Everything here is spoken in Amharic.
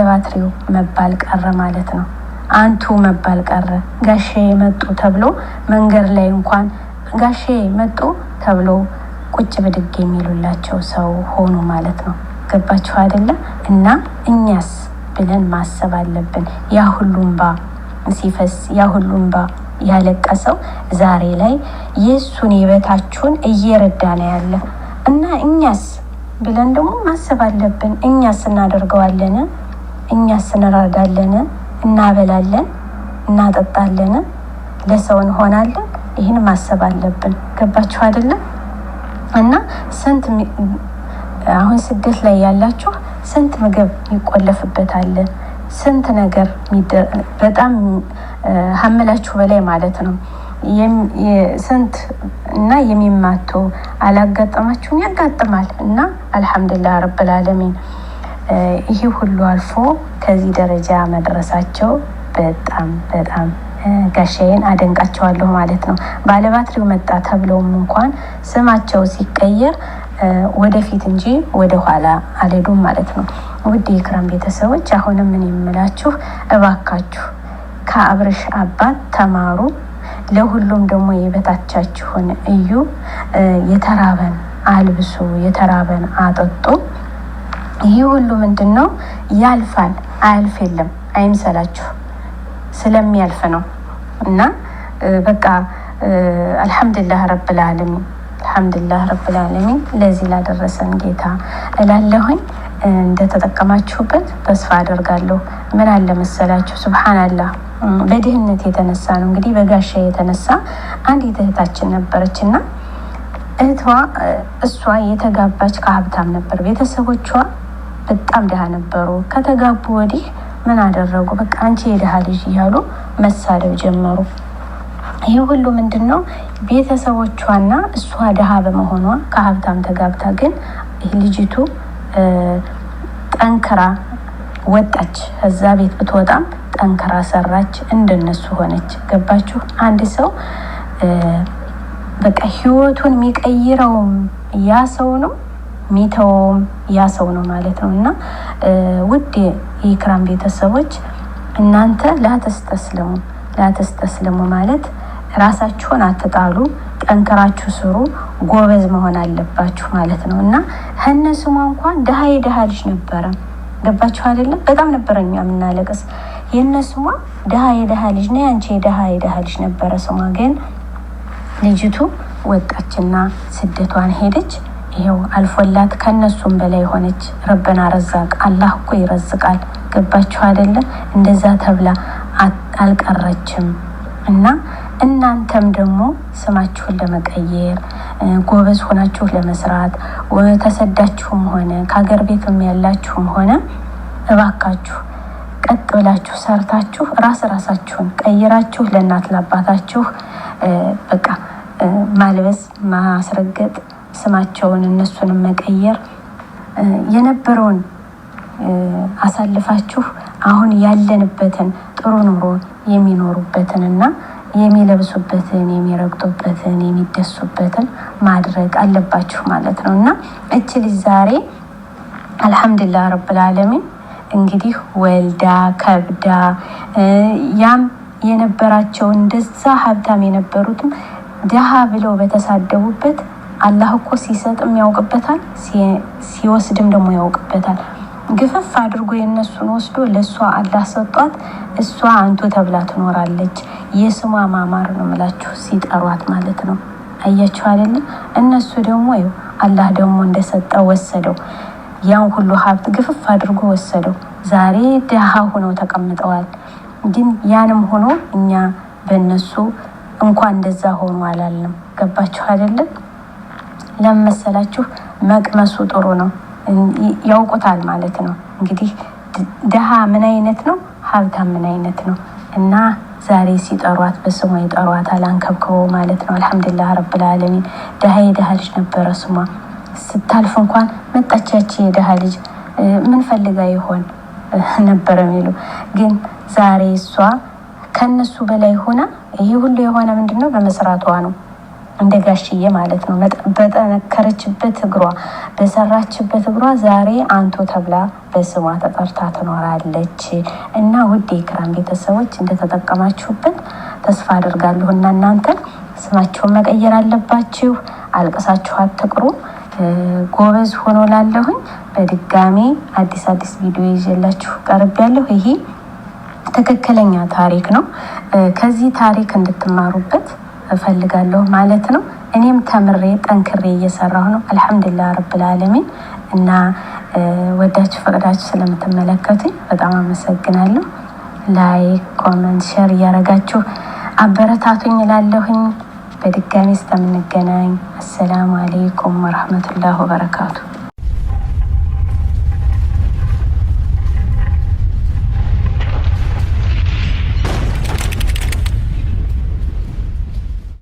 ባለባትሪው መባል ቀረ ማለት ነው። አንቱ መባል ቀረ። ጋሼ መጡ ተብሎ መንገድ ላይ እንኳን ጋሼ መጡ ተብሎ ቁጭ ብድግ የሚሉላቸው ሰው ሆኑ ማለት ነው። ገባችሁ አይደለ? እና እኛስ ብለን ማሰብ አለብን። ያ ሁሉ እንባ ሲፈስ ያ ሁሉ እንባ ያለቀሰው ዛሬ ላይ የሱን የበታችሁን እየረዳ ነው ያለ እና እኛስ ብለን ደግሞ ማሰብ አለብን። እኛስ እናደርገዋለን? እኛስ እንራዳለን? እናበላለን? እናጠጣለን? ለሰው እንሆናለን? ይህን ማሰብ አለብን። ገባችሁ አይደለም? እና ስንት አሁን ስደት ላይ ያላችሁ ስንት ምግብ ይቆለፍበታል፣ ስንት ነገር በጣም ሀመላችሁ በላይ ማለት ነው። ስንት እና የሚማቱ አላጋጠማችሁም? ያጋጥማል። እና አልሐምዱሊላህ ረብል ዓለሚን ይሄ ሁሉ አልፎ ከዚህ ደረጃ መድረሳቸው በጣም በጣም ጋሻዬን አደንቃቸዋለሁ ማለት ነው። ባለባትሪው መጣ ተብለውም እንኳን ስማቸው ሲቀየር ወደፊት እንጂ ወደ ኋላ አልሄዱም ማለት ነው። ውድ የኢክራም ቤተሰቦች አሁንም ምን የምላችሁ እባካችሁ ከአብርሽ አባት ተማሩ። ለሁሉም ደግሞ የበታቻችሁን እዩ። የተራበን አልብሱ፣ የተራበን አጠጡ። ይህ ሁሉ ምንድነው? ያልፋል። አያልፍ የለም አይምሰላችሁ፣ ስለሚያልፍ ነው። እና በቃ አልሐምዱሊላህ ረብል ዓለሚን አልሐምዱሊላህ ረብል ዓለሚን ለዚህ ላደረሰን ጌታ እላለሁኝ። እንደተጠቀማችሁበት ተስፋ አደርጋለሁ። ምን አለ መሰላችሁ? ሱብሃንአላህ በድህነት የተነሳ ነው እንግዲህ በጋሻ የተነሳ አንዲት እህታችን ነበረች እና እሷ የተጋባች ከሀብታም ነበር። ቤተሰቦቿ በጣም ድሃ ነበሩ። ከተጋቡ ወዲህ ምን አደረጉ? በቃ አንቺ የድሃ ልጅ እያሉ መሳደብ ጀመሩ። ይህ ሁሉ ምንድነው? ቤተሰቦቿና እሷ ድሃ በመሆኗ ከሀብታም ተጋብታ ግን ልጅቱ ጠንክራ ወጣች። እዛ ቤት ብትወጣም ጠንክራ ሰራች፣ እንደነሱ ሆነች። ገባችሁ? አንድ ሰው በቃ ህይወቱን የሚቀይረውም ያ ሰው ነው፣ ሚተውም ያ ሰው ነው ማለት ነው። እና ውድ የኢክራም ቤተሰቦች እናንተ ላተስተስለሙ ማለት ራሳችሁን አትጣሉ፣ ጠንክራችሁ ስሩ፣ ጎበዝ መሆን አለባችሁ ማለት ነው። እና ከነስሟ እንኳን ድሃ የድሃ ልጅ ነበረ። ገባችሁ አይደለም? በጣም ነበረኛ የምናለቅስ። የነስሟ ድሃ የድሃ ልጅ ነው፣ ያንቺ የድሃ ልጅ ነበረ ስሟ። ግን ልጅቱ ወጣችና ስደቷን ሄደች። ይሄው አልፎላት ከነሱም በላይ ሆነች። ረበና ረዛቅ፣ አላህ እኮ ይረዝቃል። ገባችሁ አይደለም? እንደዛ ተብላ አልቀረችም። እና እናንተም ደግሞ ስማችሁን ለመቀየር ጎበዝ ሆናችሁ ለመስራት ተሰዳችሁም ሆነ ከሀገር ቤትም ያላችሁም ሆነ እባካችሁ ቀጥ ብላችሁ ሰርታችሁ ራሳችሁን ቀይራችሁ ለእናት ለአባታችሁ በቃ ማልበስ፣ ማስረገጥ፣ ስማቸውን እነሱንም መቀየር የነበረውን አሳልፋችሁ አሁን ያለንበትን ጥሩ ኑሮ የሚኖሩበትን እና የሚለብሱበትን፣ የሚረግጡበትን፣ የሚደሱበትን ማድረግ አለባችሁ ማለት ነው። እና እች ልጅ ዛሬ አልሐምዱሊላህ ረብል ዓለሚን እንግዲህ ወልዳ ከብዳ ያም የነበራቸው እንደዛ ሀብታም የነበሩትም ድሃ ብለው በተሳደቡበት አላህ እኮ ሲሰጥም ያውቅበታል፣ ሲወስድም ደግሞ ያውቅበታል። ግፍፍ አድርጎ የነሱን ወስዶ ለሷ አላህ ሰጧት። እሷ አንቱ ተብላ ትኖራለች። የስሟ ማማር ነው ምላችሁ ሲጠሯት ማለት ነው። አያችሁ አይደለም? እነሱ ደግሞ አላህ ደግሞ እንደሰጠው ወሰደው። ያን ሁሉ ሀብት ግፍፍ አድርጎ ወሰደው። ዛሬ ድሃ ሆነው ተቀምጠዋል። ግን ያንም ሆኖ እኛ በእነሱ እንኳን እንደዛ ሆኖ አላልንም። ገባችሁ አይደለም? ለመሰላችሁ መቅመሱ ጥሩ ነው፣ ያውቁታል ማለት ነው። እንግዲህ ድሃ ምን አይነት ነው፣ ሀብታም ምን አይነት ነው። እና ዛሬ ሲጠሯት በስሟ ይጠሯታል፣ አንከብክበው ማለት ነው። አልሐምዱሊላህ ረብል ዓለሚን ድሃ የድሃ ልጅ ነበረ ስሟ። ስታልፍ እንኳን መጣቻች የድሃ ልጅ ምን ፈልጋ ይሆን ነበረ የሚሉ። ግን ዛሬ እሷ ከነሱ በላይ ሆና ይሄ ሁሉ የሆነ ምንድነው? በመስራቷ ነው። እንደ ጋሽዬ ማለት ነው። በጠነከረችበት እግሯ በሰራችበት እግሯ ዛሬ አንቱ ተብላ በስሟ ተጠርታ ትኖራለች። እና ውድ የኢክራም ቤተሰቦች እንደተጠቀማችሁበት ተስፋ አድርጋለሁ። እና እናንተ ስማቸውን መቀየር አለባችሁ። አልቅሳችሁ አትቅሩ። ጎበዝ ሆኖ ላለሁኝ በድጋሚ አዲስ ቪዲዮ ይዤላችሁ ቀርቤያለሁ። ይሄ ትክክለኛ ታሪክ ነው። ከዚህ ታሪክ እንድትማሩበት እፈልጋለሁ ማለት ነው። እኔም ተምሬ ጠንክሬ እየሰራሁ ነው። አልሐምዱሊላህ ረብል ዓለሚን። እና ወዳችሁ ፈቅዳችሁ ስለምትመለከቱኝ በጣም አመሰግናለሁ። ላይክ፣ ኮሜንት፣ ሼር እያረጋችሁ አበረታቱኝ እላለሁኝ። በድጋሚ እስከምንገናኝ አሰላሙ አለይኩም ወራህመቱላሂ ወበረካቱ።